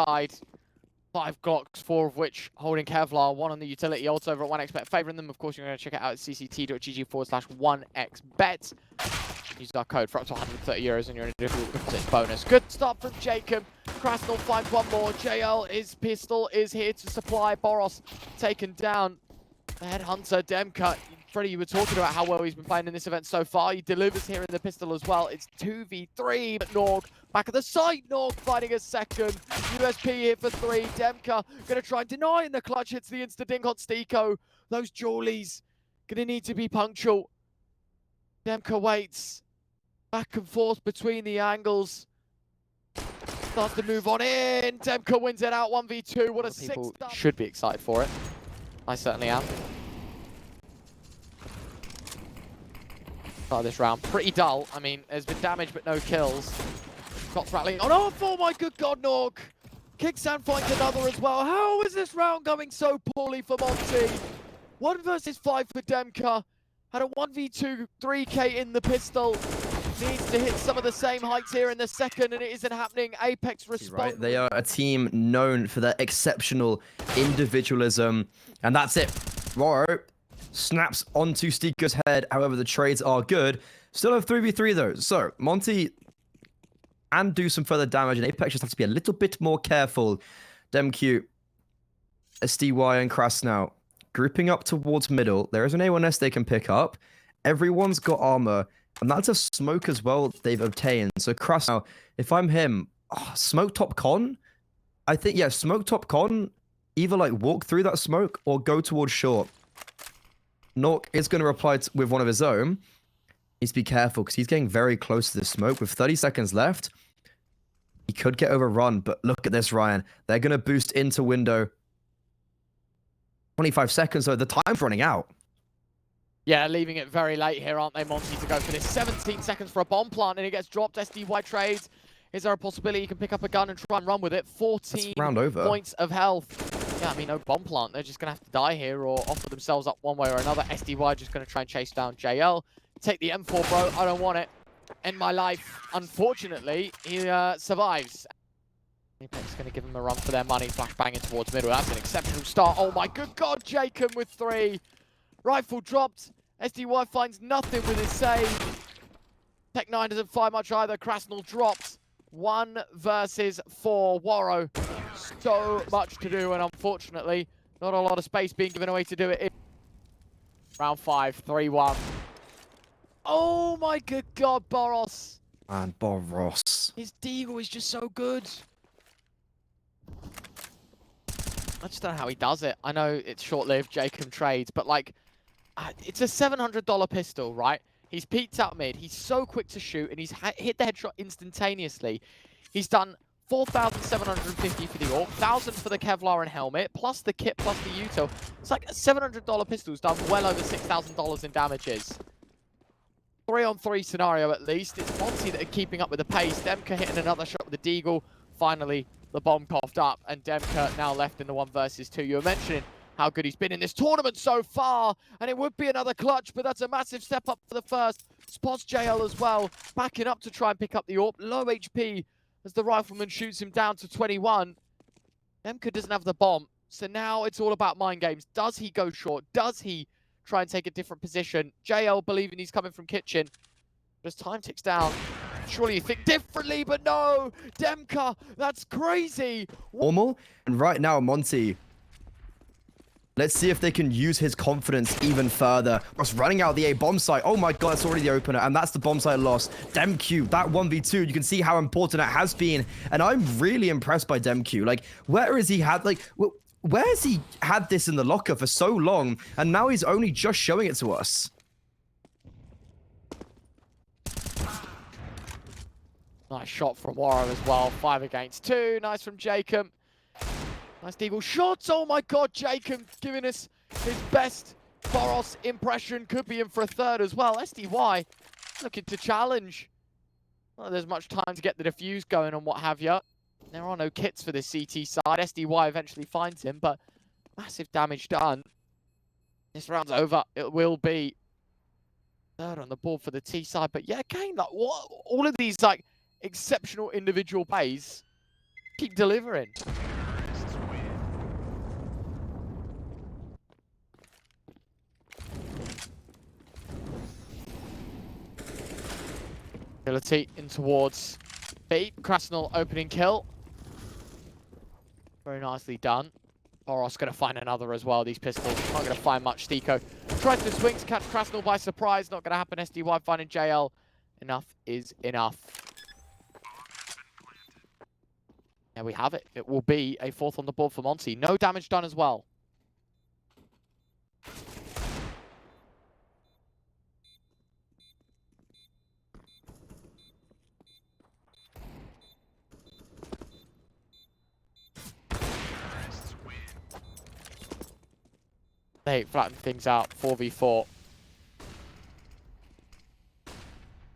side. 5 Glocks, 4 of which holding Kevlar, 1 on the utility, also over at 1xbet. Favouring them, of course, you're going to check it out at cct.gg/1xbet. Use our code for up to 130 euros and you're in a deposit bonus. Good start from Jacob. Krasnal finds one more. JL, his pistol is here to supply. Boros taken down. The headhunter, Demka. Freddie, you were talking about how well he's been playing in this event so far. He delivers here in the pistol as well. It's 2v3, but Norg back at the site. Norg finding a second. USP here for 3. Demka going to try and deny in the clutch. Hits the insta-dink on Stiko. Those Jawlies going to need to be punctual. Demka waits. Back and forth between the angles. Starts to move on in. Demka wins it out 1v2. What a sick start. Should be excited for it. I certainly am. Start of this round pretty dull. I mean, there's been damage but no kills. Scott's rattling. Oh no! Oh my good God, Norg! Kickstand finds another as well. How is this round going so poorly for MONTE? 1 versus 5 for Demka. Had a 1v2 3k in the pistol. Needs to hit some of the same heights here in the second, and it isn't happening. APEKS respond. Right, they are a team known for their exceptional individualism, and that's it. Roro snaps onto Stiko's head. However, the trades are good. Still have 3v3 though, so MONTE can do some further damage, and APEKS just have to be a little bit more careful. DemQ, SDY, and Krasnal grouping up towards middle. There is an A1S they can pick up. Everyone's got armor. And that's a smoke as well they've obtained. So Krasnal, if I'm him, smoke top con? I think, yeah, smoke top con. Either like walk through that smoke or go towards short. Nork is going to reply with one of his own. Needs to be careful because he's getting very close to the smoke. With 30 seconds left, he could get overrun. But look at this, Ryan. They're going to boost into window. 25 seconds, so the time's running out. Yeah, leaving it very late here, aren't they, MONTE, to go for this. 17 seconds for a bomb plant, and it gets dropped. SDY trades. Is there a possibility you can pick up a gun and try and run with it? 14 points of health. Yeah, I mean, no bomb plant. They're just going to have to die here or offer themselves up one way or another. SDY just going to try and chase down JL. Take the M4, bro. I don't want it. End my life. Unfortunately, he survives. APEKS going to give him a run for their money. Flashbanging towards middle. That's an exceptional start. Oh my good God, Jacob with 3. Rifle dropped. SDY finds nothing with his save. Tech 9 doesn't find much either. Krasnal dropped. 1 versus 4. Waro. So much to do, and unfortunately, not a lot of space being given away to do it. Round 5, 3-1. Oh my good God, Boros. Man, Boros. His deagle is just so good. I just don't know how he does it. I know it's short-lived, Jacob trades, but like, it's a $700 pistol, right? He's peeked out mid. He's so quick to shoot, and he's hit the headshot instantaneously. He's done 4,750 for the AWP, 1,000 for the Kevlar and helmet, plus the kit, plus the util. It's like a $700 pistol's done well over $6,000 in damages. 3-on-3 scenario at least. It's MONTE that are keeping up with the pace. Demka hitting another shot with the deagle. Finally, the bomb coughed up, and Demka now left in the 1 versus 2. You were mentioning how good he's been in this tournament so far, and it would be another clutch, but that's a massive step up for the first. Spots JL as well, backing up to try and pick up the AWP. Low HP as the rifleman shoots him down to 21. Demka doesn't have the bomb, so now it's all about mind games. Does he go short? Does he try and take a different position? JL believing he's coming from kitchen. As time ticks down, surely you think differently, but no! Demka, that's crazy! Normal, and right now, MONTE, let's see if they can use his confidence even further. Just running out the A bomb site. Oh my God, it's already the opener, and that's the bomb site loss. DemQ, that 1v2, you can see how important it has been, and I'm really impressed by DemQ. Like, where has he had, like, where has he had this in the locker for so long, and now he's only just showing it to us? Nice shot from Waro as well. 5 against 2. Nice from Jacob. Nice deagle shots. Oh my God, Jacob giving us his best Boros impression. Could be in for a third as well. SDY looking to challenge. Not there's much time to get the defuse going and what have you. There are no kits for this CT side. SDY eventually finds him, but massive damage done. This round's over. It will be third on the board for the T side. But yeah, again, like what all of these like exceptional individual plays keep delivering. Ability in towards B. Krasnal opening kill. Very nicely done. boros going to find another as well. These pistols not going to find much. Stiko tries to swing to catch Krasnal by surprise. Not going to happen. SDY finding JL. Enough is enough. There we have it. It will be a fourth on the board for Monte. No damage done as well. They flatten things out. 4v4.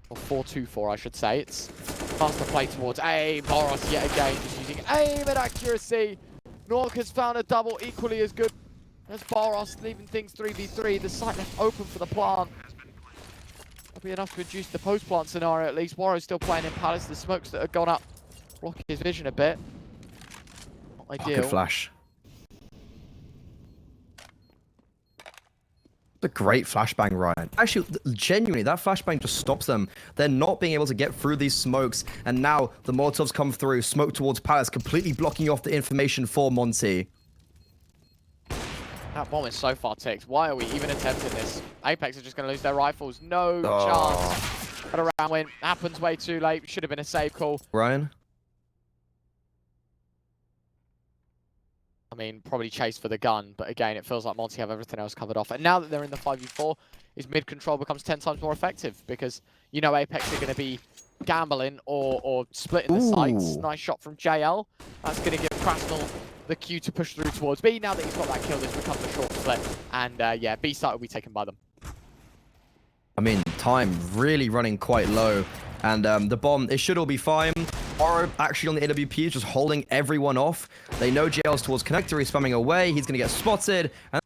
Or 4-2-4, I should say. It's faster play towards A. boros yet again, just using aim and accuracy. Nork has found a double equally as good as boros, leaving things 3v3. The site left open for the plant. That'll be enough to induce the post-plant scenario at least. Warrow's still playing in Palace. The smokes that have gone up block his vision a bit. Not ideal. Good flash. A great flashbang, Ryan. Actually, genuinely, that flashbang just stops them. They're not being able to get through these smokes, and now the Molotovs come through, smoke towards Palace, completely blocking off the information for Monte. That bomb is so far ticked. Why are we even attempting this? APEKS are just going to lose their rifles. No chance. But a round win. Happens way too late. Should have been a save call. Ryan? I mean, probably chase for the gun, but again, it feels like Monte have everything else covered off. And now that they're in the 5v4, his mid-control becomes 10 times more effective because, you know, APEKS are going to be gambling or splitting the sights. Nice shot from JL. That's going to give Krasnal the cue to push through towards B. Now that he's got that kill, this becomes a short split. And, yeah, B site will be taken by them. I mean, time really running quite low. And the bomb, it should all be fine. Oro actually on the AWP is just holding everyone off. They know JL's towards connector, he's spamming away, he's going to get spotted. And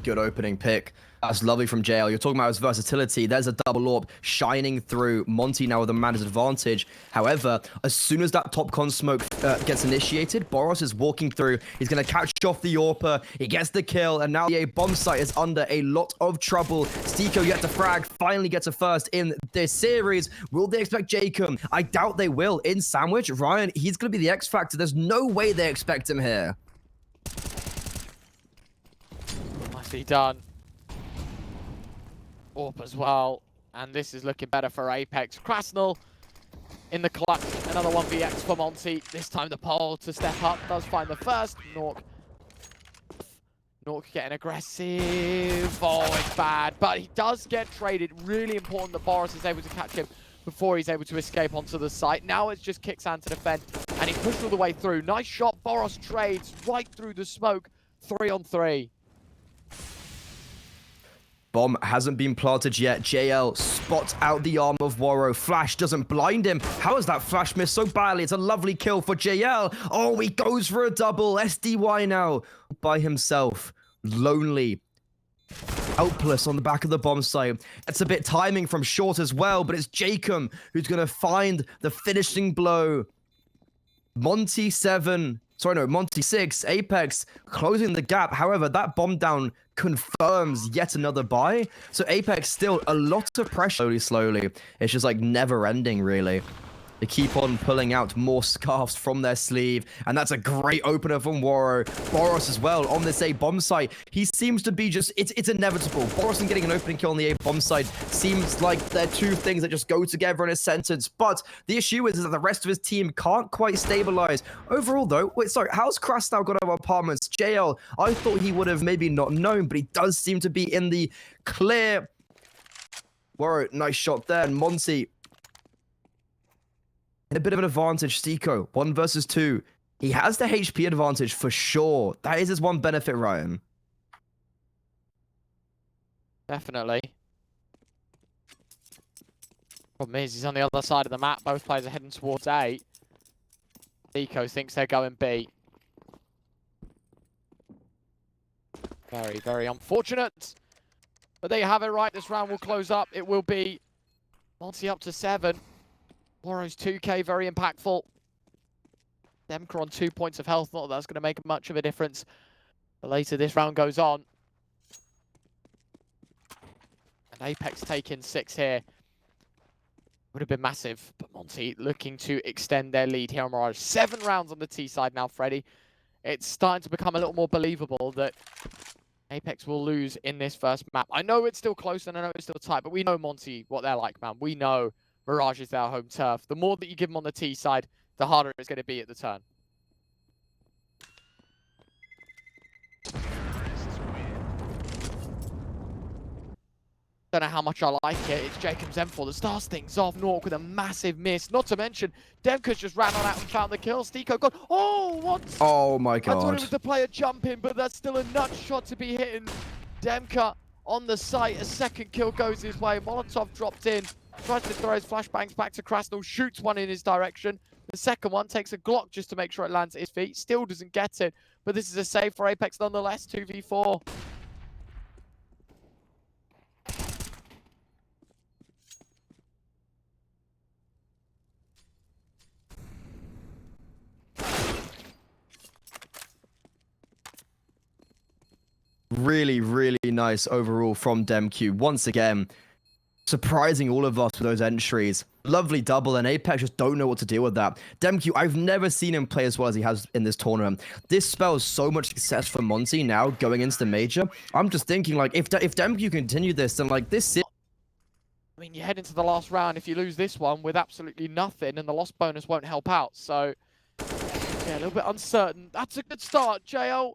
good opening pick. That's lovely from JL. You're talking about his versatility. There's a double orb shining through. Monte now with a man's advantage. However, as soon as that top con smoke gets initiated, boros is walking through. He's going to catch off the AWPer. He gets the kill, and now the A bomb site is under a lot of trouble. Stiko yet to frag, finally gets a first in this series. Will they expect Jacob? I doubt they will. In Sandwich, Ryan, he's going to be the X factor. There's no way they expect him here. Nicely done. AWP as well, and this is looking better for APEKS. Krasnal in the clutch, another 1vx for Monte. This time the pole to step up, does find the first. Nork getting aggressive. Oh, it's bad, but he does get traded. Really important that boros is able to catch him before he's able to escape onto the site. Now it's just Kixan to defend, and he pushed all the way through. Nice shot, boros trades right through the smoke. 3-on-3. Bomb hasn't been planted yet. JL spots out the arm of Warrow. Flash doesn't blind him. How is that flash missed so badly? It's a lovely kill for JL. Oh, he goes for a double. SDY now by himself. Lonely. Helpless on the back of the bomb site. It's a bit timing from short as well, but it's Jacob who's going to find the finishing blow. Monte 6, APEKS closing the gap. However, that bomb down confirms yet another buy. So APEKS still a lot of pressure slowly. It's just like never ending, really. They keep on pulling out more scarves from their sleeve, and that's a great opener from Warrow. boros as well on this A bomb site. He seems to be just, it's inevitable. boros and getting an opening kill on the A bomb site seems like they're two things that just go together in a sentence. But the issue is that the rest of his team can't quite stabilize. Overall, though, wait, sorry, how's Krasnal got over apartments? JL, I thought he would have maybe not known, but he does seem to be in the clear. Warrow, nice shot there, and Monte in a bit of an advantage. Stiko, 1 versus 2. He has the HP advantage for sure. That is his one benefit, Ryan. Definitely. Problem is, he's on the other side of the map. Both players are heading towards A. Stiko thinks they're going B. Very, very unfortunate. But there you have it, right? This round will close up. It will be Monty up to 7. Warrow's 2k, very impactful. Demka on 2 points of health, not that that's going to make much of a difference. The later this round goes on. And APEKS taking 6 here. Would have been massive, but Monty looking to extend their lead here on Mirage. 7 rounds on the T side now, Freddy. It's starting to become a little more believable that APEKS will lose in this first map. I know it's still close and I know it's still tight, but we know Monty, what they're like, man. We know Mirage is their home turf. The more that you give them on the T side, the harder it's going to be at the turn. Don't know how much I like it. It's Jacob M4 that starts things off. Nork with a massive miss. Not to mention, Demka's just ran on out and found the kill. Stiko got... Oh, what? Oh my I thought god. it was the player jumping, but that's still a nut shot to be hitting. Demka on the site. A second kill goes his way. Molotov dropped in. Tries to throw his flashbangs back to Krasnal. Shoots one in his direction. The second one takes a Glock just to make sure it lands at his feet. Still doesn't get it. But this is a save for APEKS nonetheless. 2v4. Really, really nice overall from DemQ. Once again, surprising all of us with those entries. Lovely double, and APEKS just don't know what to deal with that. DemQ, I've never seen him play as well as he has in this tournament. This spells so much success for Monty now going into the major. I'm just thinking, like, if DemQ continue this, then, like, this... I mean, you head into the last round if you lose this one with absolutely nothing, and the loss bonus won't help out. So, yeah, a little bit uncertain. That's a good start, JL.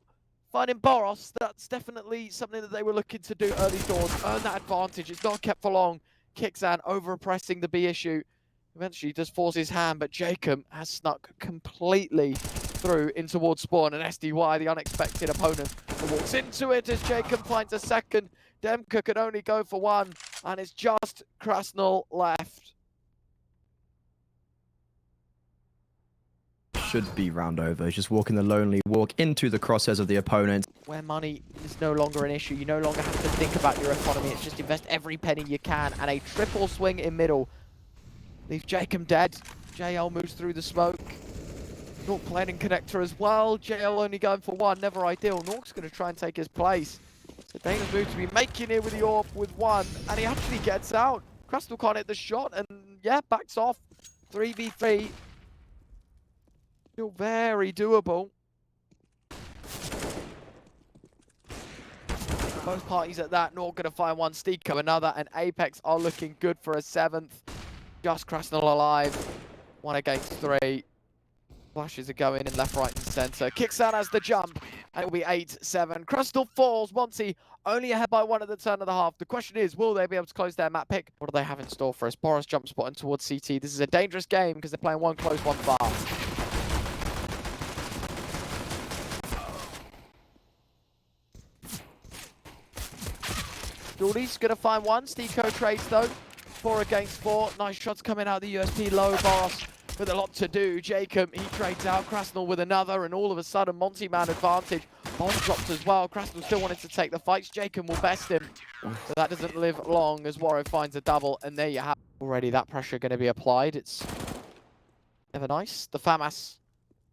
Finding Boros, that's definitely something that they were looking to do early doors. Earn that advantage. It's not kept for long. Kixan over-pressing the B issue. Eventually does force his hand, but Jacob has snuck completely through in towards spawn. And SDY, the unexpected opponent, walks into it as Jacob finds a second. Demka could only go for one, and it's just Krasnal left. Should be round over. He's just walking the lonely walk into the crosshairs of the opponent. Where money is no longer an issue, you no longer have to think about your economy. It's just invest every penny you can, and a triple swing in middle leaves Jacob dead. JL moves through the smoke. Nork planning connector as well. JL only going for one, never ideal. Nork's going to try and take his place. So Dana's move to be making it with the AWP with one, and he actually gets out. Krasnal can't hit the shot, and yeah, backs off. 3v3. Still very doable. Both parties at that. Nork going to find one. Stiko another. And APEKS are looking good for a 7th. Just Krasnal alive. 1 against 3. Flashes are going in left, right, and centre. Kixan has the jump. And it will be 8-7. Krasnal falls. Monty only ahead by 1 at the turn of the half. The question is, will they be able to close their map pick? What do they have in store for us? Boros jump spotting towards CT. This is a dangerous game because they're playing one close, one far. Geordie's going to find one. Stiko trades though. 4 against 4. Nice shots coming out of the USP. Low Boros with a lot to do. Jacob, he trades out. Krasnal with another, and all of a sudden, Monty man advantage. Bomb dropped as well. Krasnal still wanted to take the fights. Jacob will best him. So that doesn't live long as Warrow finds a double, and there you have it. Already that pressure going to be applied. It's never nice. The FAMAS,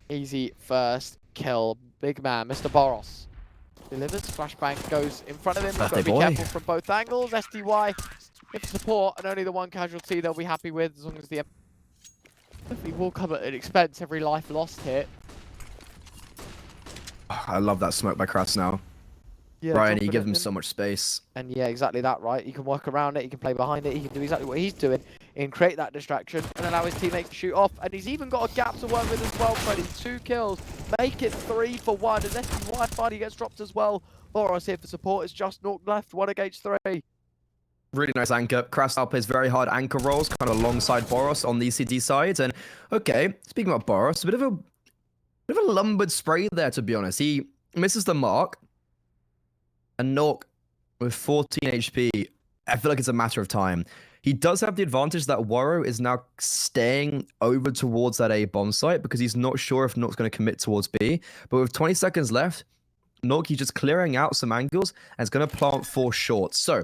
easy first kill. Big man, Mr. Boros. Delivers, flashbang goes in front of him. Got to be careful from both angles. SDY gives support, and only the one casualty they'll be happy with as long as the... Definitely will come at an expense, every life lost here. I love that smoke by Krasnal. Yeah, Ryan, he gives him so much space. And yeah, exactly that, right? He can work around it, he can play behind it, he can do exactly what he's doing and create that distraction and allow his teammates to shoot off. And he's even got a gap to work with as well, Freddy. 2 kills, make it 3 for 1. And SDY finally gets dropped as well. Boros here for support. It's just Nork left, 1 against 3. Really nice anchor. Krasnal plays very hard anchor rolls, kind of alongside Boros on the ECD sides. And okay, speaking about Boros, a bit of a lumbered spray there, to be honest. He misses the mark. And Nork with 14 HP, I feel like it's a matter of time. He does have the advantage that Warrow is now staying over towards that A bomb site because he's not sure if Nork's going to commit towards B. But with 20 seconds left, Nork, he's just clearing out some angles and is going to plant 4 shorts. So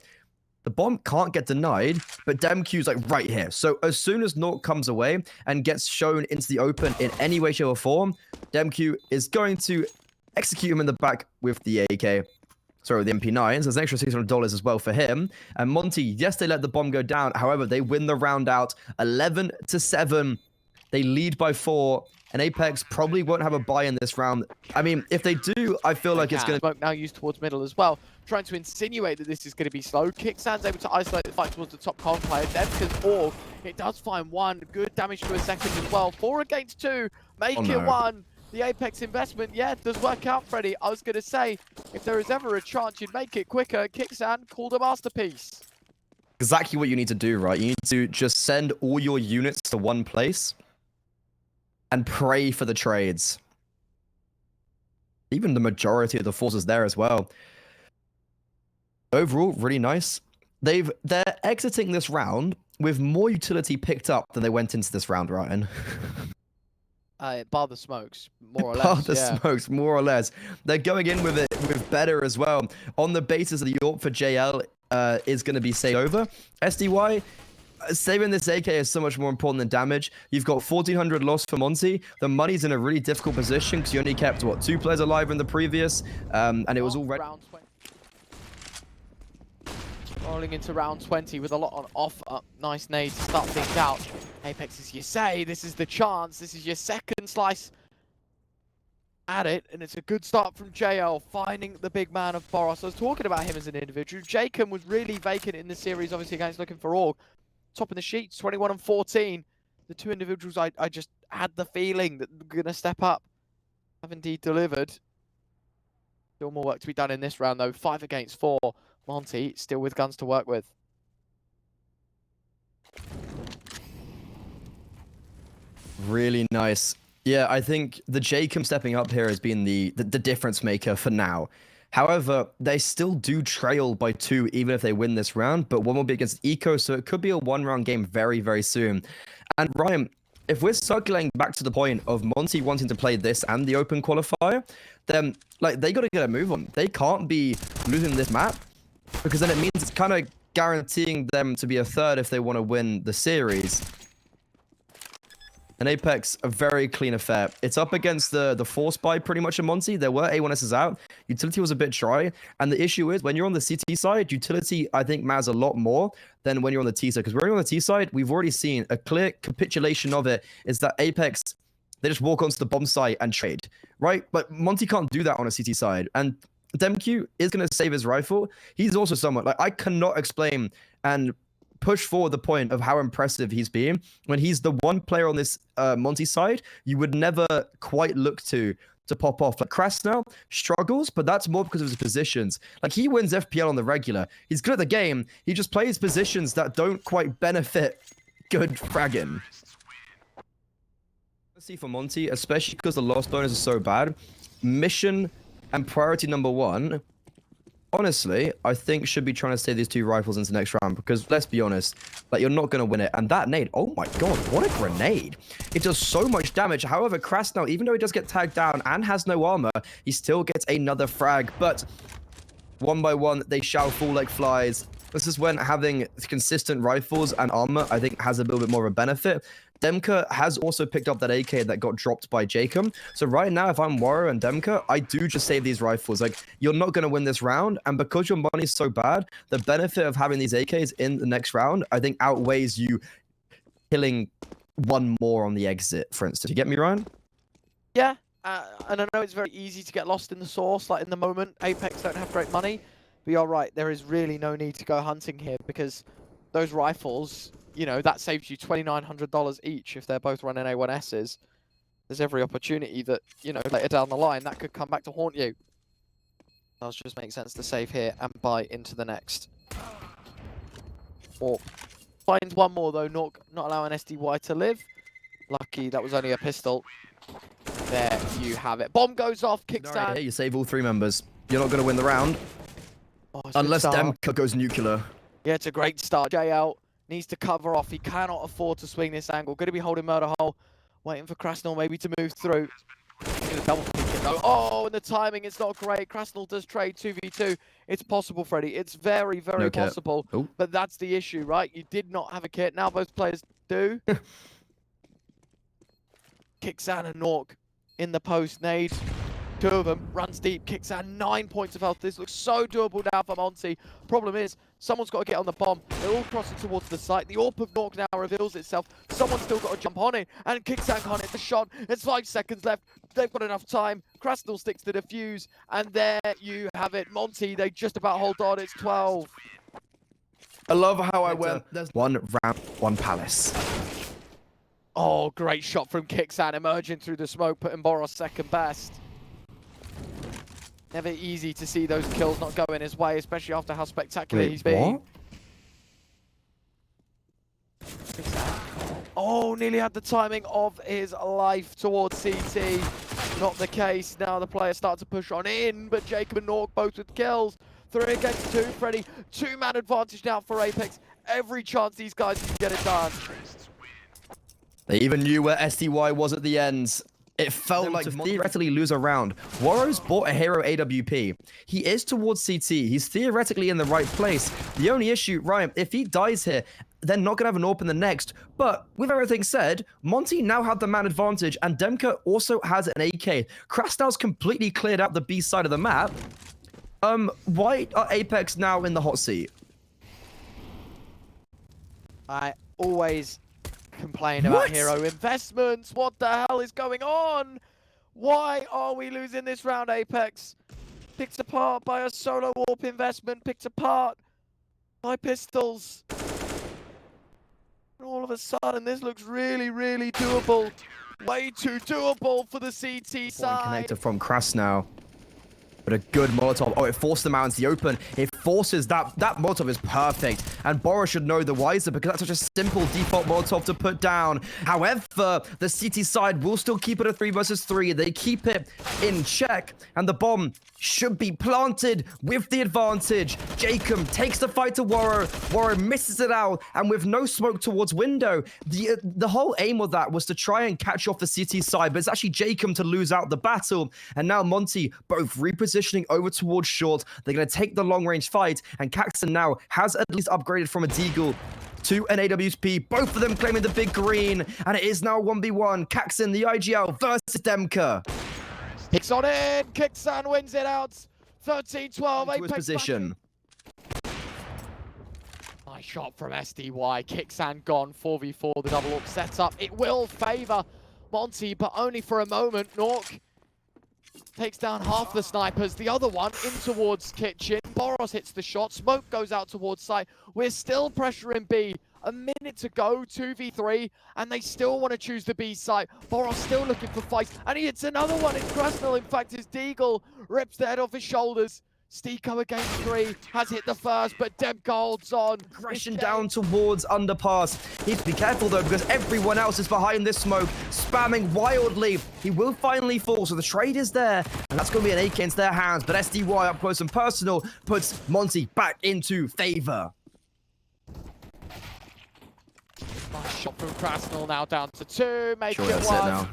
The bomb can't get denied, but DemQ's like right here. So as soon as Nork comes away and gets shown into the open in any way, shape, or form, DemQ is going to execute him in the back with the AK. Sorry, the MP9. So there's an extra $600 as well for him. And Monte, yes, they let the bomb go down. However, they win the round out 11-7. They lead by 4. And APEKS probably won't have a buy in this round. I mean, if they do, I feel like it's going to... Smoke now used towards middle as well, trying to insinuate that this is going to be slow. Kickstand's able to isolate the fight towards the top con player. Demka's org, it does find 1. Good damage to a second as well. 4 against 2, make it 1. The APEKS investment, yeah, does work out, Freddy. I was going to say, if there is ever a chance you'd make it quicker, Kickstand called a masterpiece. Exactly what you need to do, right? You need to just send all your units to one place and pray for the trades. Even the majority of the forces there as well. Overall, really nice. They're exiting this round with more utility picked up than they went into this round, Ryan. Bar the smokes, more or less. Bar the smokes, more or less. They're going in with it with better as well. On the basis of the York for JL is going to be saved over. SDY, saving this AK is so much more important than damage. You've got 1,400 loss for Monte. The money's in a really difficult position because you only kept, what, 2 players alive in the previous, and it was already... Rolling into round 20 with a lot on offer. Nice nade to start things out. APEKS, as you say, this is the chance. This is your second slice at it, and it's a good start from JL, finding the big man of Boros. I was talking about him as an individual. Jacob was really vacant in the series, obviously, against looking for org. Top of the sheets, 21 and 14. The 2 individuals I just had the feeling that they're going to step up have indeed delivered. Still more work to be done in this round, though. 5 against 4. Monte still with guns to work with. Really nice. Yeah, I think the Jacob stepping up here has been the difference maker for now. However, they still do trail by 2 even if they win this round, but 1 will be against Eco, so it could be a 1-round game very, very soon. And Ryan, if we're circling back to the point of Monte wanting to play this and the open qualifier, then like they got to get a move on. They can't be losing this map, because then it means it's kind of guaranteeing them to be a 3rd if they want to win the series. And APEKS, a very clean affair. It's up against the force buy pretty much in Monte. There were A1Ss out. Utility was a bit dry. And the issue is, when you're on the CT side, utility, I think, matters a lot more than when you're on the T side. Because when you're on the T side, we've already seen a clear capitulation of it, is that APEKS, they just walk onto the bomb site and trade, right? But Monte can't do that on a CT side. And DemQ is going to save his rifle. He's also someone, like, I cannot explain and push forward the point of how impressive he's been when he's the one player on this Monte side you would never quite look to pop off. Like Krasnell struggles, but that's more because of his positions. Like, he wins FPL on the regular. He's good at the game. He just plays positions that don't quite benefit good fragging. Let's see for Monte, especially because the loss bonus is so bad. Mission and priority number 1, honestly, I think should be trying to save these 2 rifles into the next round, because let's be honest, like, you're not going to win it. And that nade, oh my god, what a grenade. It does so much damage. However, Krasnell, even though he does get tagged down and has no armor, he still gets another frag. But 1 by 1, they shall fall like flies. This is when having consistent rifles and armor, I think, has a little bit more of a benefit. Demka has also picked up that AK that got dropped by Jacob. So right now, if I'm Warrior and Demka, I do just save these rifles. Like, you're not going to win this round. And because your money's so bad, the benefit of having these AKs in the next round, I think, outweighs you killing 1 more on the exit, for instance. You get me, Ryan? Yeah, and I know it's very easy to get lost in the sauce. Like, in the moment, APEKS don't have great money. But you're right, there is really no need to go hunting here, because those rifles, you know, that saves you $2,900 each if they're both running A1Ss. There's every opportunity that, you know, later down the line, that could come back to haunt you. It does just make sense to save here and buy into the next. Or finds 1 more, though, not allowing SDY to live. Lucky that was only a pistol. There you have it. Bomb goes off, kickstand. Yeah, you save all 3 members. You're not going to win the round. Oh, unless Demka goes nuclear. Yeah, it's a great start. JL needs to cover off. He cannot afford to swing this angle. Going to be holding murder hole. Waiting for Krasnell maybe to move through. Going to gonna double pick it though. Oh, and the timing is not great. Krasnal does trade 2v2. It's possible, Freddy. It's very, very No kit. possible. Ooh. But that's the issue, right? You did not have a kit. Now both players do. Kixan and Nork in the post nade. Two of them runs deep, kicks out 9 points of health. This looks so doable now for Monte. Problem is, someone's got to get on the bomb. They're all crossing towards the site. The AWP of Nork now reveals itself. Someone's still got to jump on it, and Kixan can't hit the shot. It's 5 seconds left. They've got enough time. Krasnal sticks to the fuse, and there you have it. Monte, they just about hold on. It's 12. I love how I went. There's one ramp, one palace. Oh, great shot from Kixan, emerging through the smoke, putting Boros second best. Never easy to see those kills not going his way, especially after how spectacular he's been. Oh, nearly had the timing of his life towards CT. Not the case. Now the players start to push on in, but Jacob and Nork both with kills. 3 against 2, Freddy. 2-man advantage now for Apex. Every chance these guys can get it done. They even knew where SDY was at the end. It felt like to theoretically lose a round. Warrow's bought a hero AWP. He is towards CT. He's theoretically in the right place. The only issue, Ryan, if he dies here, they're not going to have an AWP in the next. But with everything said, Monte now had the man advantage, and Demka also has an AK. Krasnal's completely cleared out the B side of the map. Why are Apex now in the hot seat? I always complain about hero investments. What the hell is going on? Why are we losing this round, Apex? Picked apart by a solo warp investment, picked apart by pistols. And all of a sudden, this looks really, really doable. Way too doable for the CT side. Connector from Krasnal. But a good Molotov. Oh, it forced them out into the open. It forces that Molotov is perfect. And Boros should know the wiser because that's such a simple default Molotov to put down. However, the CT side will still keep it a 3 versus 3. They keep it in check. And the bomb should be planted with the advantage. Jacob takes the fight to Warrow. Warrow misses it out. And with no smoke towards window, the whole aim of that was to try and catch off the CT side. But it's actually Jacob to lose out the battle. And now Monte both repositioning over towards short. They're going to take the long-range fight, and Caxton now has at least upgraded from a Deagle to an AWP. Both of them claiming the big green, and it is now 1v1. Caxton, the IGL, versus Demka. Kicks on in, Kixan wins it out. 13-12, Apex position. Nice shot from SDY. Kixan gone, 4v4, the double up setup. It will favour Monte, but only for a moment. Nork takes down half the snipers, the other one in towards kitchen. Boros hits the shot, smoke goes out towards site. We're still pressuring B. A minute to go, 2v3, and they still want to choose the B site. Boros still looking for fights, and he hits another one in Krasnal. In fact, his Deagle rips the head off his shoulders. Stiko against 3, has hit the first, but Demka holds on. Aggression down towards underpass. He needs to be careful though, because everyone else is behind this smoke, spamming wildly. He will finally fall, so the trade is there, and that's going to be an AK into their hands. But SDY up close and personal puts Monte back into favor. Nice shot from Krasnal, now down to 2, make Sure, it that's 1. it now.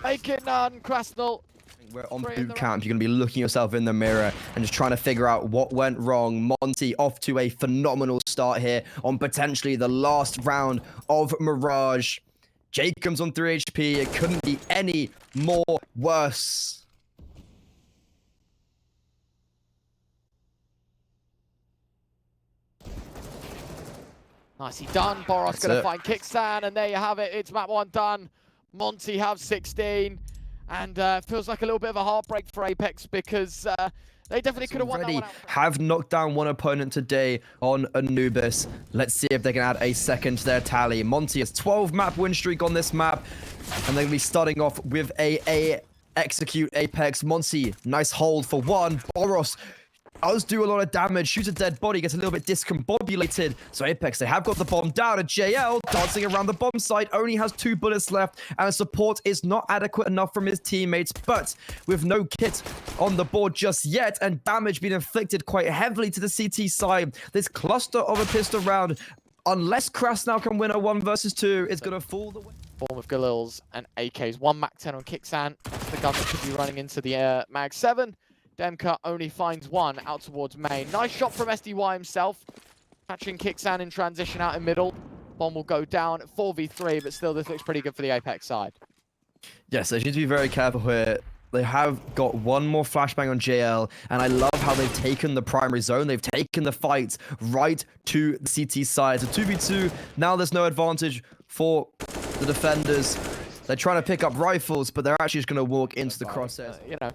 Make it none, Krasnal. We're on boot camp. You're going to be looking yourself in the mirror and just trying to figure out what went wrong. Monte off to a phenomenal start here on potentially the last round of Mirage. Jacobs on 3 HP. It couldn't be any more worse. Nicely done. Boros going to find Kixan, and there you have it. It's map 1 done. Monte have 16. And feels like a little bit of a heartbreak for Apex because they definitely could have won that one out. Have knocked down one opponent today on Anubis. Let's see if they can add a second to their tally. Monte has 12 map win streak on this map, and they're going to be starting off with a execute Apex. Monte, nice hold for 1. Boros does do a lot of damage, shoots a dead body, gets a little bit discombobulated. So Apex, they have got the bomb down, and JL dancing around the bomb site, only has 2 bullets left, and support is not adequate enough from his teammates. But with no kit on the board just yet, and damage being inflicted quite heavily to the CT side, this cluster of a pistol round, unless Krasnal can win a 1 versus 2, is going to fall the way. Form of Galils and AKs. 1 Mac 10 on Kixan. the gun that should be running into the Mag 7. Demka only finds one out towards main. Nice shot from SDY himself. Catching Kixan in transition out in middle. Bomb will go down at 4v3, but still this looks pretty good for the APEKS side. Yes, they need to be very careful here. They have got one more flashbang on JL, and I love how they've taken the primary zone. They've taken the fight right to the CT side. So 2v2, now there's no advantage for the defenders. They're trying to pick up rifles, but they're actually just going to walk into the crosshairs. You know,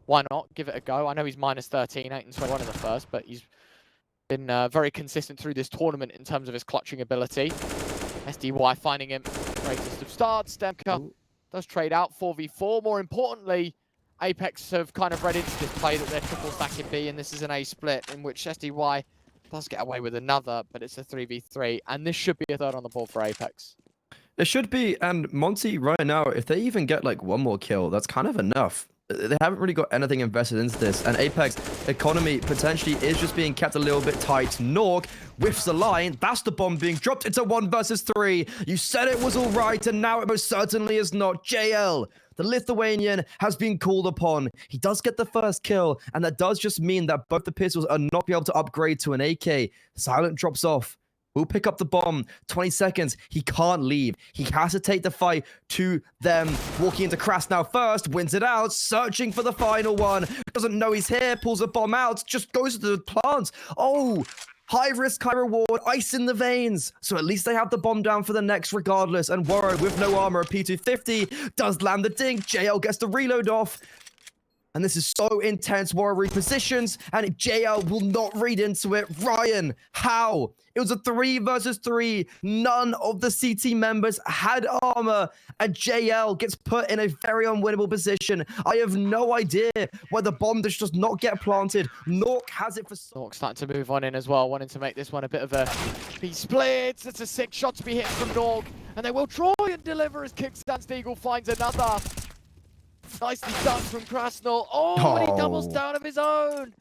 why not? Give it a go. I know he's minus 13, 8 and 21 in the first, but he's been very consistent through this tournament in terms of his clutching ability. SDY finding him greatest of starts. Demka does trade out 4v4. More importantly, APEKS have kind of read into this play that they're triple stacking B, and this is an A split in which SDY does get away with another, but it's a 3v3, and this should be a third on the board for APEKS. It should be, and Monte right now, if they even get like one more kill, that's kind of enough. They haven't really got anything invested into this, and APEKS economy potentially is just being kept a little bit tight. Nork whiffs the line. That's the bomb being dropped. It's a 1 versus 3. You said it was all right, and now it most certainly is not. JL, the Lithuanian, has been called upon. He does get the first kill, and that does just mean that both the pistols are not be able to upgrade to an AK. Silent drops off. We'll pick up the bomb. 20 seconds. He can't leave. He has to take the fight to them. Walking into Krasnow first. Wins it out. Searching for the final one. Doesn't know he's here. Pulls the bomb out. Just goes to the plant. Oh, high risk, high reward. Ice in the veins. So at least they have the bomb down for the next regardless. And Warrow with no armor, a P250, does land the dink. JL gets the reload off. And this is so intense. Warrow repositions, and JL will not read into it. Ryan, how? It was a 3 versus 3. None of the CT members had armor, and JL gets put in a very unwinnable position. I have no idea why the bomb does not get planted. Nork has it for... Nork starting to move on in as well, wanting to make this one a bit of a... He splits. It's a 6 shot to be hit from Nork, and they will try and deliver as Kickstand Steagle finds another. Nicely done from Krasnal. Oh, and he doubles down of his own.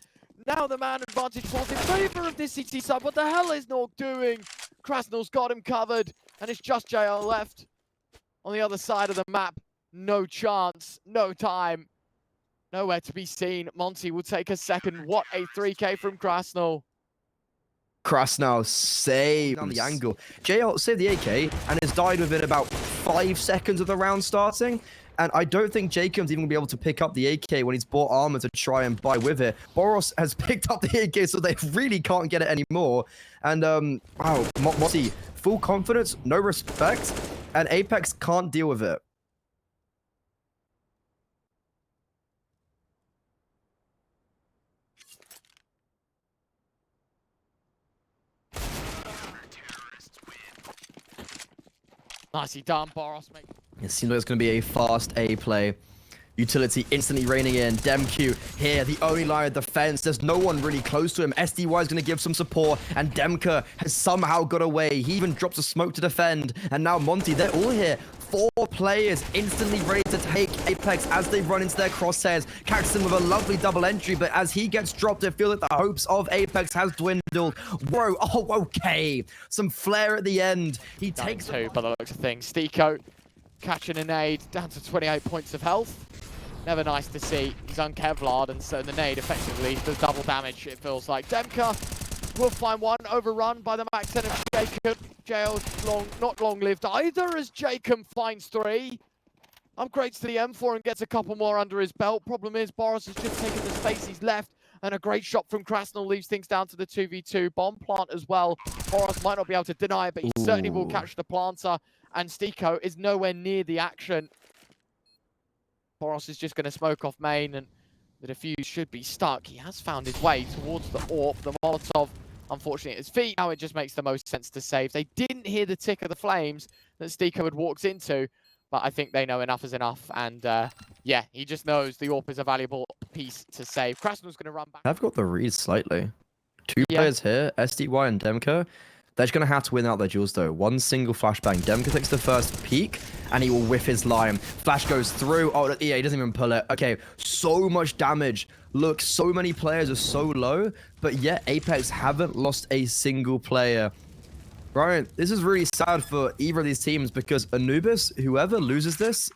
Now the man advantage falls in favor of this CT side. What the hell is Nork doing? Krasnal's got him covered, and it's just JL left. On the other side of the map, no chance, no time, nowhere to be seen. Monte will take a second. What a 3K from Krasnal. Krasnow saved on the angle. JL saved the AK and has died within about 5 seconds of the round starting. And I don't think Jacob's even going to be able to pick up the AK when he's bought armor to try and buy with it. Boros has picked up the AK, so they really can't get it anymore. And, wow, Monty, full confidence, no respect, and APEKS can't deal with it. Nicely done, Boros, mate. It seems like it's going to be a fast A play. Utility instantly raining in. Demq here, the only line of defense. There's no one really close to him. SDY is going to give some support, and Demka has somehow got away. He even drops a smoke to defend, and now Monty, they're all here. 4 players instantly ready to take APEKS as they run into their crosshairs. Catches them with a lovely double entry, but as he gets dropped, I feel like the hopes of APEKS has dwindled. Whoa, oh, okay. Some flair at the end. He takes 2 by the looks of things. Steeko catching a nade down to 28 points of health. Never nice to see. He's unkevlared, and so the nade effectively does double damage, it feels like. Demka will find one, overrun by the max end of Jacob. JL not long-lived either, as Jacob finds 3. Upgrades to the M4 and gets a couple more under his belt. Problem is, Boros has just taken the space he's left, and a great shot from Krasnal leaves things down to the 2v2. Bomb plant as well. Boros might not be able to deny it, but he certainly will catch the planter, and Steeko is nowhere near the action. Boros is just going to smoke off main, and the defuse should be stuck. He has found his way towards the AWP. The Molotov, unfortunately, at his feet. Now it just makes the most sense to save. They didn't hear the tick of the flames that Steeko had walked into, but I think they know enough is enough. And yeah, he just knows the AWP is a valuable piece to save. Krasnal's going to run back. I've got the read slightly. 2 players here, SDY and Demka. They're just going to have to win out their duels, though. One single flashbang. Demka takes the first peek, and he will whiff his line. Flash goes through. Oh, yeah, he doesn't even pull it. Okay, so much damage. Look, so many players are so low, but yet APEKS haven't lost a single player. Brian, this is really sad for either of these teams, because Anubis, whoever loses this,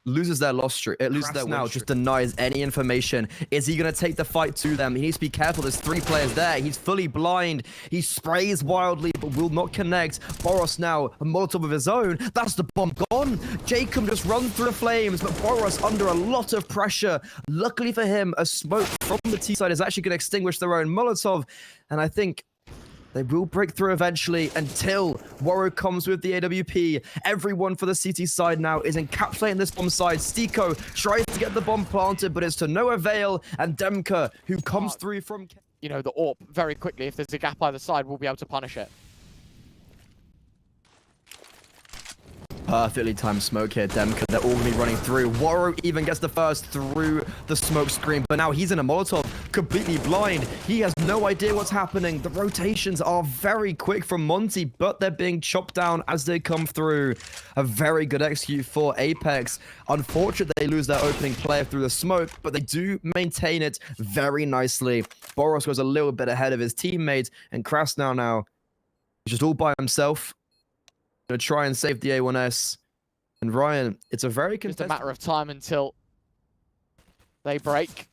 loses their loss streak. It loses their win now. Just denies any information. Is he going to take the fight to them? He needs to be careful. There's 3 players there. He's fully blind. He sprays wildly, but will not connect. Boros now, a Molotov of his own. That's the bomb gone. Jacob just runs through the flames, but Boros under a lot of pressure. Luckily for him, a smoke from the T side is actually going to extinguish their own Molotov. And I think they will break through eventually until Warrow comes with the AWP. Everyone for the CT side now is encapsulating this bomb side. Stiko tries to get the bomb planted, but it's to no avail. And Demka, who comes through from... You know, the AWP very quickly, if there's a gap either side, we'll be able to punish it. Perfectly timed smoke here, Demka. They're all going to be running through. Warrow even gets the first through the smoke screen, but now he's in a Molotov, completely blind. He has no idea what's happening. The rotations are very quick from Monte, but they're being chopped down as they come through. A very good execute for APEKS. Unfortunately, they lose their opening player through the smoke, but they do maintain it very nicely. Boros goes a little bit ahead of his teammates, and Krasnow now is just all by himself. Gonna try and save the A1S. And Ryan, it's a very just a matter of time until they break.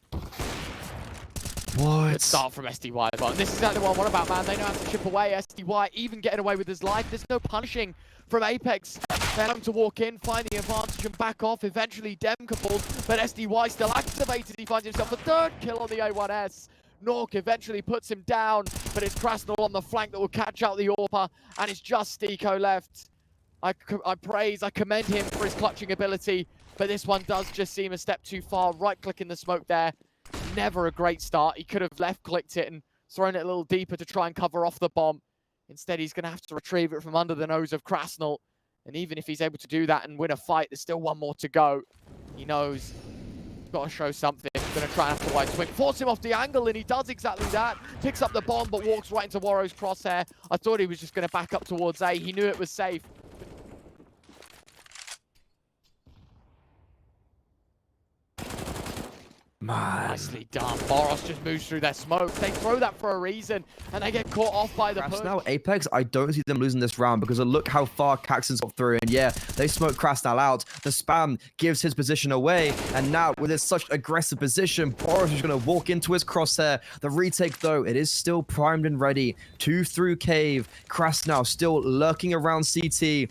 What? Good start from SDY as well. And this is exactly what I want about, man. They know how to chip away. SDY even getting away with his life. There's no punishing from APEKS. They're having to walk in, find the advantage and back off. Eventually Demka falls, but SDY still activated. He finds himself a 3rd kill on the A1S. Nork eventually puts him down, but it's Krasnal on the flank that will catch out the AWPer, and it's just Stiko left. I commend him for his clutching ability, but this one does just seem a step too far. Right-click in the smoke there. Never a great start. He could have left-clicked it and thrown it a little deeper to try and cover off the bomb. Instead, he's going to have to retrieve it from under the nose of Krasnal. And even if he's able to do that and win a fight, there's still one more to go. He knows he's got to show something. Going to try and have to wide swing, force him off the angle, and he does exactly that. Picks up the bomb, but walks right into Warrow's crosshair. I thought he was just going to back up towards A. He knew it was safe. Man. Nicely done. Boros just moves through their smoke. They throw that for a reason, and they get caught off by the push. Now, APEKS, I don't see them losing this round because look how far Caxton's got through. And yeah, they smoke Krasnal out. The spam gives his position away. And now, with this such aggressive position, Boros is going to walk into his crosshair. The retake, though, it is still primed and ready. 2 through cave. Krasnal still lurking around CT.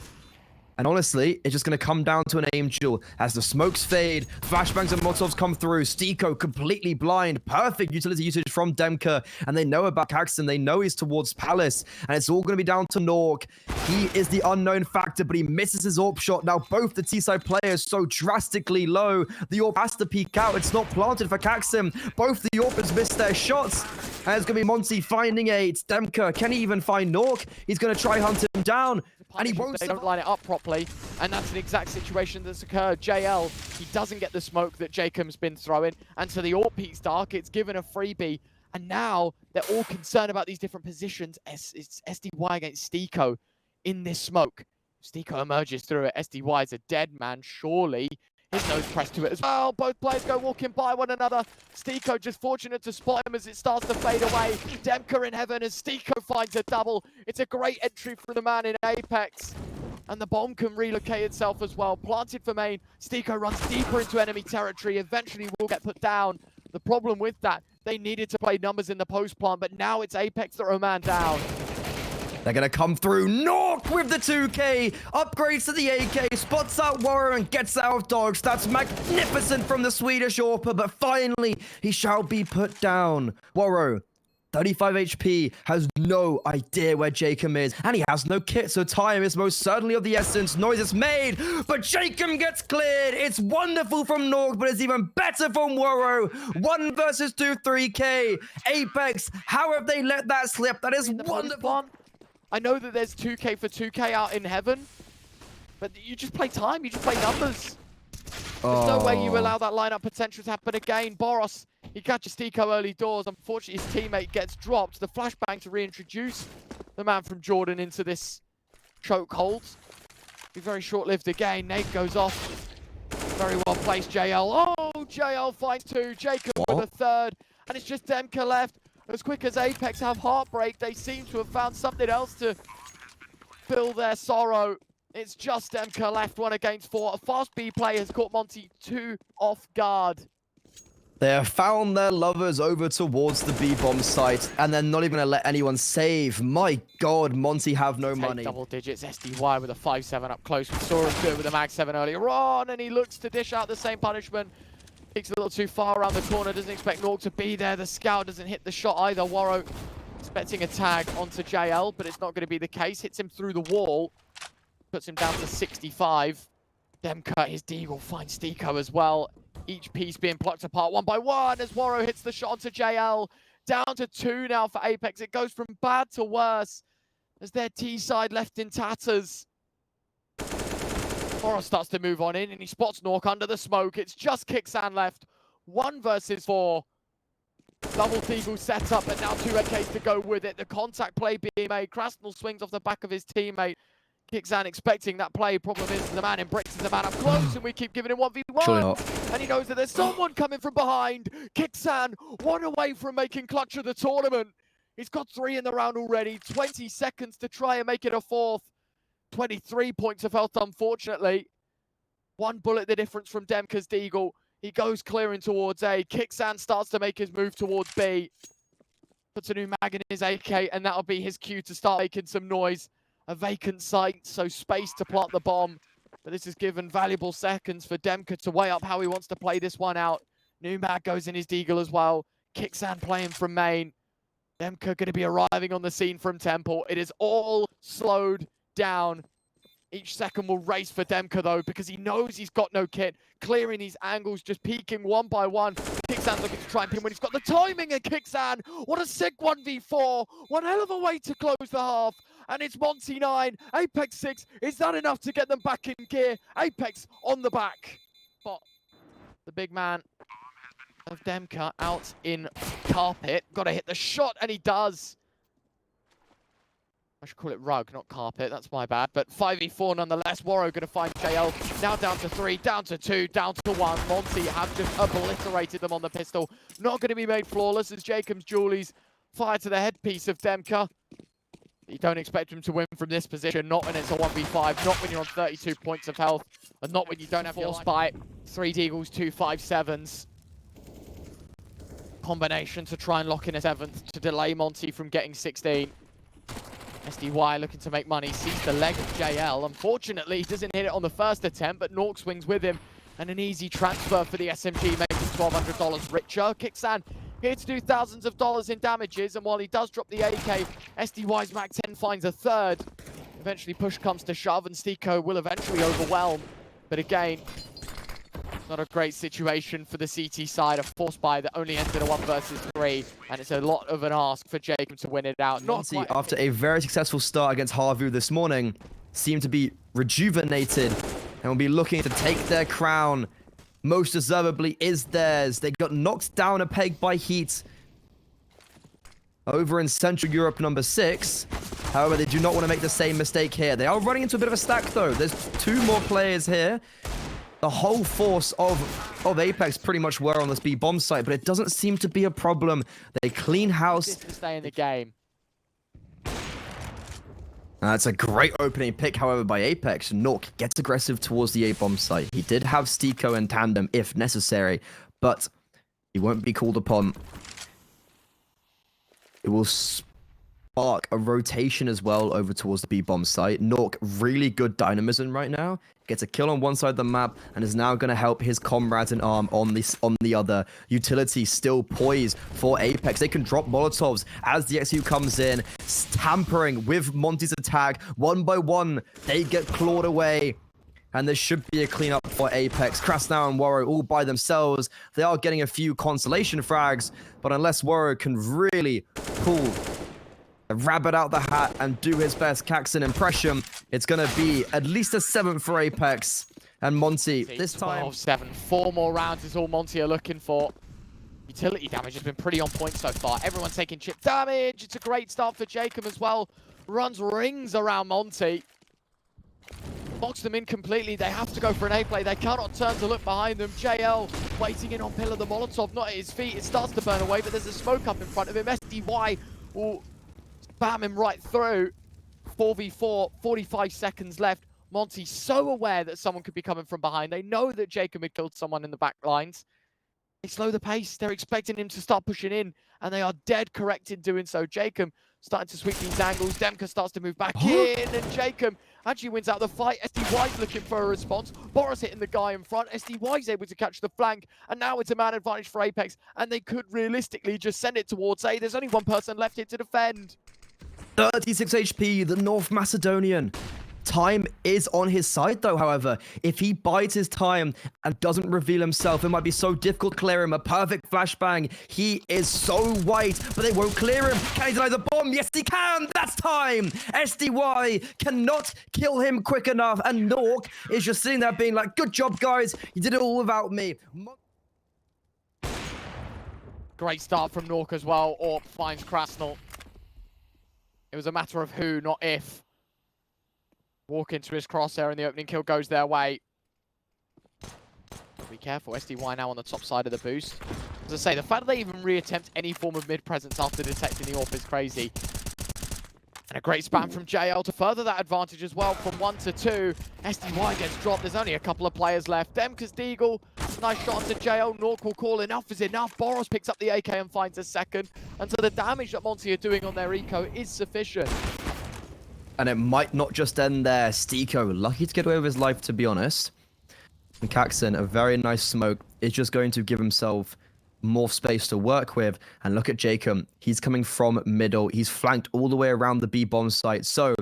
And honestly, it's just going to come down to an Angel as the smokes fade, flashbangs and Molotovs come through. Stiko completely blind. Perfect utility usage from Demka. And they know about Caxton. They know he's towards Palace. And it's all going to be down to Nork. He is the unknown factor, but he misses his AWP shot. Now both the T-side players so drastically low. The AWP has to peek out. It's not planted for Caxton. Both the AWPers missed their shots. And it's going to be Monte finding 8. Demka, can he even find Nork? He's going to try hunt him down. And he won't. They don't line it up properly, and that's an exact situation that's occurred. JL, he doesn't get the smoke that Jacob's been throwing, and so the AWP peaks dark. It's given a freebie, and now they're all concerned about these different positions. It's SDY against Stiko in this smoke. Stiko emerges through it. SDY is a dead man, surely. His nose pressed to it as well. Both players go walking by one another. Stiko just fortunate to spot him as it starts to fade away. Demka in heaven as Stiko finds a double. It's a great entry for the man in APEKS. And the bomb can relocate itself as well. Planted for main. Stiko runs deeper into enemy territory. Eventually will get put down. The problem with that, they needed to play numbers in the post plant, but now it's APEKS that are a man down. They're going to come through. Nork with the 2K. Upgrades to the AK. Spots out Warrow and gets out of dodge. That's magnificent from the Swedish AWPer, but finally, he shall be put down. Warrow, 35 HP, has no idea where Jacob is, and he has no kit, so time is most certainly of the essence. Noise is made, but Jacob gets cleared. It's wonderful from Nork, but it's even better from Warrow. 1 versus 2, 3K. APEKS, how have they let that slip? That is wonderful. I know that there's 2K for 2K out in heaven, but you just play time, you just play numbers. There's no way you allow that lineup potential to happen again. Boros, he catches Stiko early doors. Unfortunately, his teammate gets dropped. The flashbang to reintroduce the man from Jordan into this chokehold. Be very short-lived again. Nate goes off. Very well placed, JL. Oh, JL finds 2. Jacob with a 3rd. And it's just Demka left. As quick as APEKS have heartbreak, they seem to have found something else to fill their sorrow. It's just MK left, 1 against 4. A fast B play has caught Monte 2 off guard. They have found their lovers over towards the B-bomb site, and they're not even going to let anyone save. My God, Monte have no money. Double digits, SDY with a 5-7 up close. We saw him do it with a Mag 7 earlier on, and he looks to dish out the same punishment. Peeks a little too far around the corner, doesn't expect Nork to be there. The scout doesn't hit the shot either. Warrow expecting a tag onto JL, but it's not going to be the case. Hits him through the wall, puts him down to 65. Demka, his deagle, finds Steeko as well. Each piece being plucked apart 1 by 1 as Warrow hits the shot onto JL. Down to 2 now for APEKS. It goes from bad to worse as their T side left in tatters. Warrow starts to move on in and he spots Nork under the smoke. It's just Kixan left. 1 versus 4. Double deagle set up, but now 2 AKs to go with it. The contact play being made. Krasnal swings off the back of his teammate. Kixan expecting that play. Problem is the man in bricks is the man up close, and we keep giving him 1v1. And he knows that there's someone coming from behind. Kixan, 1 away from making clutch of the tournament. He's got 3 in the round already. 20 seconds to try and make it a 4th. 23 points of health, unfortunately. 1 bullet the difference from Demka's deagle. He goes clearing towards A. Kixan starts to make his move towards B. Puts a new mag in his AK, and that'll be his cue to start making some noise. A vacant site, so space to plant the bomb. But this has given valuable seconds for Demka to weigh up how he wants to play this one out. New mag goes in his deagle as well. Kixan playing from main. Demka going to be arriving on the scene from Temple. It is all slowed down. Each second will race for Demka though, because he knows he's got no kit. Clearing these angles, just peeking 1 by 1. Kixan's looking to try and pin when he's got the timing, and Kixan, what a sick 1v4. One hell of a way to close the half. And it's Monte 9, APEKS 6. Is that enough to get them back in gear? APEKS on the back. But the big man of Demka out in carpet. Got to hit the shot, and he does. I should call it rug, not carpet. That's my bad. But 5v4 nonetheless. Warrow going to find JL. Now down to 3, down to 2, down to 1. Monte have just obliterated them on the pistol. Not going to be made flawless as Jacob's Julies fire to the headpiece of Demka. You don't expect him to win from this position. Not when it's a 1v5. Not when you're on 32 points of health. And not when you don't have your spite. 3 deagles, 2 5-7s. Combination to try and lock in a 7th to delay Monte from getting 16. SDY looking to make money, sees the leg of JL. Unfortunately, he doesn't hit it on the first attempt, but Nork swings with him. And an easy transfer for the SMG, making $1,200 richer. Kixan here to do thousands of dollars in damages, and while he does drop the AK, SDY's Mag 10 finds a 3rd. Eventually push comes to shove, and Steeko will eventually overwhelm. But again, not a great situation for the CT side. A force buy that only entered a 1 versus 3, and it's a lot of an ask for Jacob to win it out. Monte, after a very successful start against Harvu this morning, seem to be rejuvenated and will be looking to take their crown. Most deservedly is theirs. They got knocked down a peg by Heat over in Central Europe number 6. However, they do not want to make the same mistake here. They are running into a bit of a stack though. There's 2 more players here. The whole force of APEKS pretty much were on this B-bomb site, but it doesn't seem to be a problem. They clean house. To stay in the game. That's a great opening pick, however, by APEKS. Nork gets aggressive towards the A-bomb site. He did have Steeko in tandem if necessary, but he won't be called upon. It will spark a rotation as well over towards the B-bomb site. Nork, really good dynamism right now. Gets a kill on one side of the map and is now going to help his comrades in arm on the other. Utility still poised for APEKS. They can drop Molotovs as the XU comes in, tampering with Monte's attack. 1 by 1, they get clawed away. And there should be a cleanup for APEKS. Krasnau and Warrow all by themselves. They are getting a few consolation frags, but unless Warrow can really pull a rabbit out the hat and do his best Caxton impression, it's going to be at least a 7th for APEKS. And Monte, this time... 12-7. 4 more rounds is all Monte are looking for. Utility damage has been pretty on point so far. Everyone's taking chip damage. It's a great start for Jacob as well. Runs rings around Monte. Box them in completely. They have to go for an A play. They cannot turn to look behind them. JL waiting in on Pillar the Molotov, not at his feet. It starts to burn away, but there's a smoke up in front of him. SDY will spam him right through. 4v4, 45 seconds left. MONTE so aware that someone could be coming from behind. They know that Jacob had killed someone in the back lines. They slow the pace. They're expecting him to start pushing in, and they are dead correct in doing so. Jacob starting to sweep these angles. Demka starts to move back in, and Jacob actually wins out the fight. SDY's looking for a response. Boris hitting the guy in front. SDY's able to catch the flank, and now it's a man advantage for APEKS, and they could realistically just send it towards A. There's only one person left here to defend. 36 HP, the North Macedonian. Time is on his side, though, however. If he bides his time and doesn't reveal himself, it might be so difficult to clear him. A perfect flashbang. He is so white, but they won't clear him. Can he deny the bomb? Yes, he can. That's time. SDY cannot kill him quick enough. And Nork is just sitting there being like, good job, guys. You did it all without me. Great start from Nork as well. Orp finds Krasnal. It was a matter of who, not if. Walk into his crosshair and the opening kill goes their way. Be careful, SDY now on the top side of the boost. As I say, the fact that they even reattempt any form of mid-presence after detecting the AWP is crazy. And a great spam from JL to further that advantage as well from 1 to 2. SDY gets dropped, there's only a couple of players left. Demka's Deagle, nice shot onto JL. Nork will call enough is enough. Boros picks up the AK and finds a second. And so the damage that MONTE are doing on their eco is sufficient. And it might not just end there. Stiko, lucky to get away with his life, to be honest. And Caxton, a very nice smoke, is just going to give himself more space to work with. And look at Jacob. He's coming from middle. He's flanked all the way around the B bomb site. So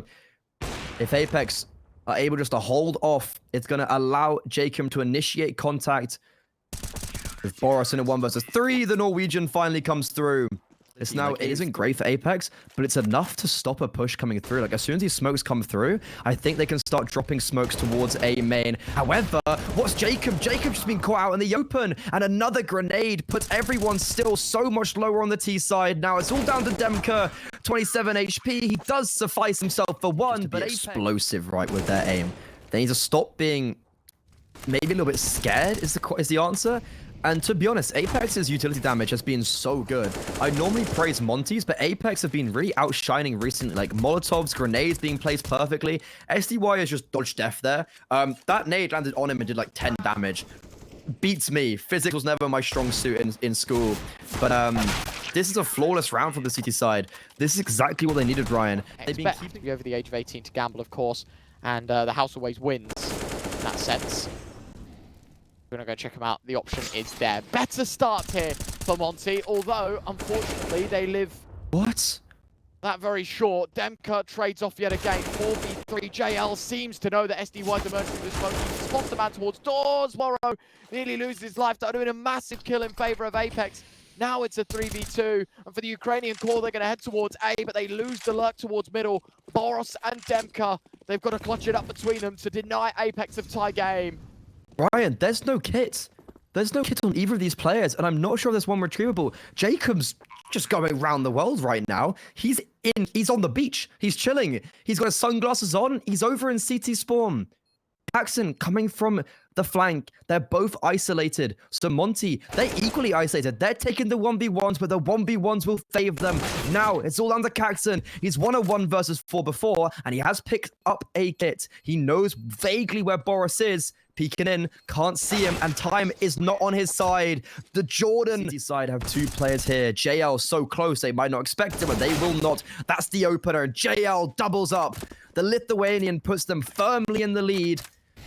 if APEKS are able just to hold off, it's going to allow Jacob to initiate contact with Boros in a 1 versus 3. The Norwegian finally comes through. It's now, it isn't great for APEKS, but it's enough to stop a push coming through. Like, as soon as these smokes come through, I think they can start dropping smokes towards A main. However, what's Jacob? Jacob's just been caught out in the open, and another grenade puts everyone still so much lower on the T side. Now it's all down to Demka, 27 HP. He does suffice himself for one, but explosive, right, with their aim. They need to stop being maybe a little bit scared is the answer. And to be honest, APEKS's utility damage has been so good. I normally praise MONTE's, but APEKS have been really outshining recently. Like Molotovs, grenades being placed perfectly. SDY has just dodged death there. That nade landed on him and did like 10 damage. Beats me. Physics was never my strong suit in school. But this is a flawless round from the CT side. This is exactly what they needed, Ryan. They've been keeping you over the age of 18 to gamble, of course. And the house always wins in that sense. We're going to go check them out. The option is there. Better start here for MONTE, although, unfortunately, they live... What? That very short. Demka trades off yet again. 4v3. JL seems to know that SDY's emerging from this moment. He spots the man towards doors. Morrow nearly loses his life. They're doing a massive kill in favor of APEKS. Now it's a 3v2. And for the Ukrainian core, they're going to head towards A, but they lose the lurk towards middle. Boros and Demka, they've got to clutch it up between them to deny APEKS of tie game. Ryan, there's no kit. There's no kit on either of these players, and I'm not sure there's one retrievable. Jacob's just going around the world right now. He's on the beach. He's chilling. He's got his sunglasses on. He's over in CT spawn. Paxton coming from the flank. They're both isolated. So MONTE, they're equally isolated. They're taking the 1v1s, but the 1v1s will favor them. Now, it's all under Caxton. He's won a 1 versus 4 before, and he has picked up a kit. He knows vaguely where Boris is. Peeking in, can't see him, and time is not on his side. The Jordan CT side have 2 players here. JL so close, they might not expect him, but they will not. That's the opener. JL doubles up. The Lithuanian puts them firmly in the lead.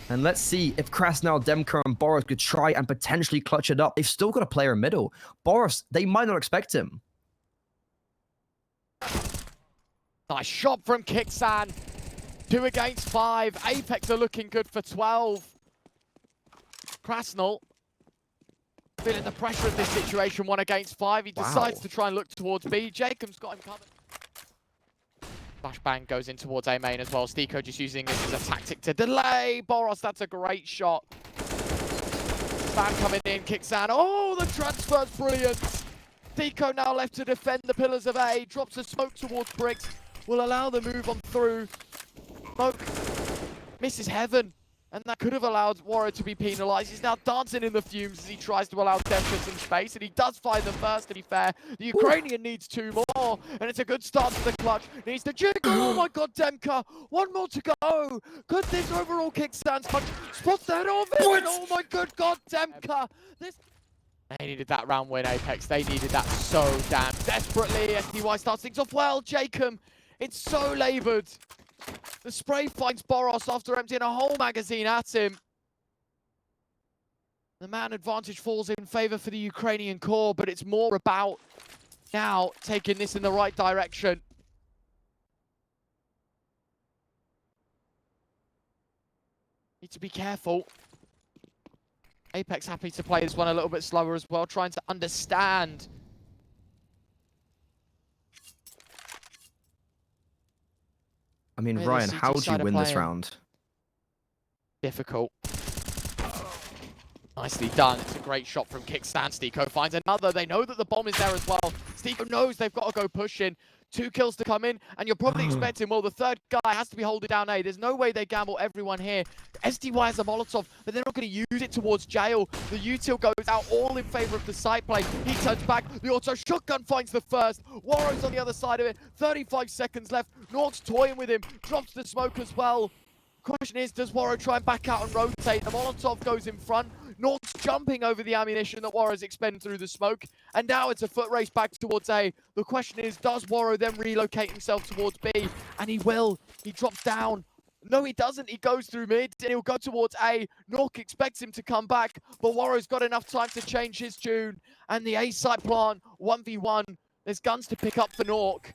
And let's see if Krasnal, Demka, and Boris could try and potentially clutch it up. They've still got a player in middle. Boris, they might not expect him. Nice shot from Kixan. 2 against 5. APEKS are looking good for 12. Krasnal feeling the pressure of this situation, 1 against 5. He decides to try and look towards B. Jacob's got him covered. Flashbang goes in towards A main as well. Stiko just using this as a tactic to delay. Boros, that's a great shot. Spam coming in, kicks out. Oh, the transfer's brilliant. Stiko now left to defend the pillars of A. Drops a smoke towards bricks. Will allow the move on through. Smoke misses heaven. And that could have allowed Warrow to be penalised. He's now dancing in the fumes as he tries to allow Demka some space. And he does find the first, to be fair. The Ukrainian needs 2 more. And it's a good start to the clutch. Needs to jiggle. Oh my god, Demka. 1 more to go. Could this overall kickstand's punch spots the head of it? Oh my good god, Demka. They needed that round win, Apex. They needed that so damn desperately. SDY starts things off well. Jacob, it's so laboured. The spray finds Boros after emptying a whole magazine at him. The man advantage falls in favour for the Ukrainian core, but it's more about now taking this in the right direction. Need to be careful. Apex happy to play this one a little bit slower as well, trying to understand. I mean, Ryan, how do you win this round? Difficult. Nicely done. It's a great shot from Kickstand. Stiko finds another. They know that the bomb is there as well. Stiko knows they've got to go pushing. 2 kills to come in, and you're probably expecting, well, the third guy has to be holding down A. There's no way they gamble everyone here. SDY has a Molotov, but they're not going to use it towards Jail. The util goes out all in favor of the side play. He turns back. The auto shotgun finds the first. Warrow's on the other side of it. 35 seconds left. Nork's toying with him. Drops the smoke as well. Question is, does Warrow try and back out and rotate? The Molotov goes in front. Nork's jumping over the ammunition that Warrow's expended through the smoke. And now it's a foot race back towards A. The question is, does Warrow then relocate himself towards B? And he will. He drops down. No, he doesn't. He goes through mid and he'll go towards A. Nork expects him to come back, but Warrow's got enough time to change his tune. And the A site plant, 1v1. There's guns to pick up for Nork.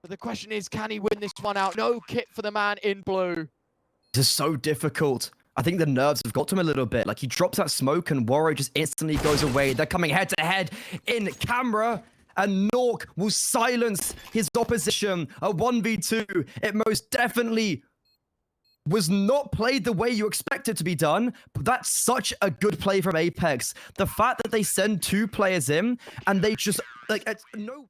But the question is, can he win this one out? No kit for the man in blue. This is so difficult. I think the nerves have got to him a little bit. Like, he drops that smoke and Warrow just instantly goes away. They're coming head to head in camera. And Nork will silence his opposition. A 1v2. It most definitely was not played the way you expect it to be done. But that's such a good play from Apex. The fact that they send 2 players in and they just, like, it's no...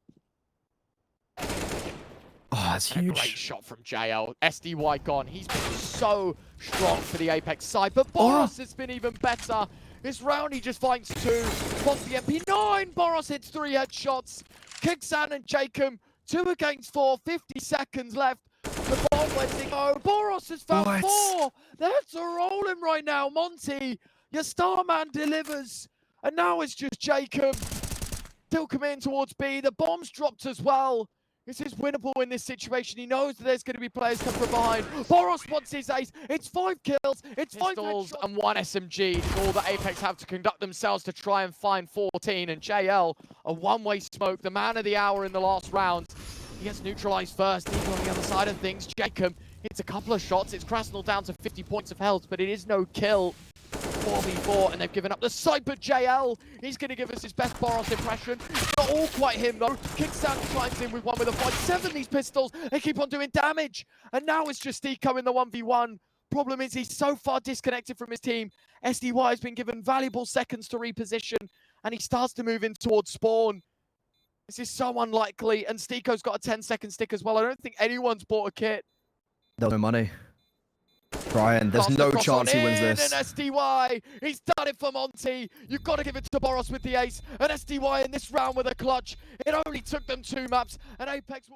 Oh, that's huge. A great shot from JL. SDY gone. He's been so strong for the Apex side, but Boros has been even better. This round he just finds 2. Spots the MP9. Boros hits 3 headshots. Kicksan and Jacob 2 against 4. 50 seconds left. The bomb went to go. Boros has found 4. The heads are rolling right now. Monte, your star man delivers. And now it's just Jacob. Still coming towards B. The bomb's dropped as well. This is winnable in this situation. He knows that there's going to be players come from behind. Boros wants his ace. It's 5 kills. It's 5 pistols and 1 SMG. All that Apex have to conduct themselves to try and find 14. And JL, a one-way smoke. The man of the hour in the last round. He gets neutralized first. He's on the other side of things. Jacob hits a couple of shots. It's Krasnal down to 50 points of health, but it is no kill. 4v4, and they've given up the side, but JL, he's going to give us his best Boros impression. It's not all quite him, though. Kickstand climbs in with 1 with a 5-7. These pistols, they keep on doing damage. And now it's just Stiko in the 1v1. Problem is, he's so far disconnected from his team. SDY has been given valuable seconds to reposition, and he starts to move in towards spawn. This is so unlikely, and Stiko's got a 10-second stick as well. I don't think anyone's bought a kit. There's no money. Brian, there's no chance he wins this. And SDY, he's done it for Monte. You've got to give it to Boros with the ace. And SDY in this round with a clutch. It only took them 2 maps, and Apex will...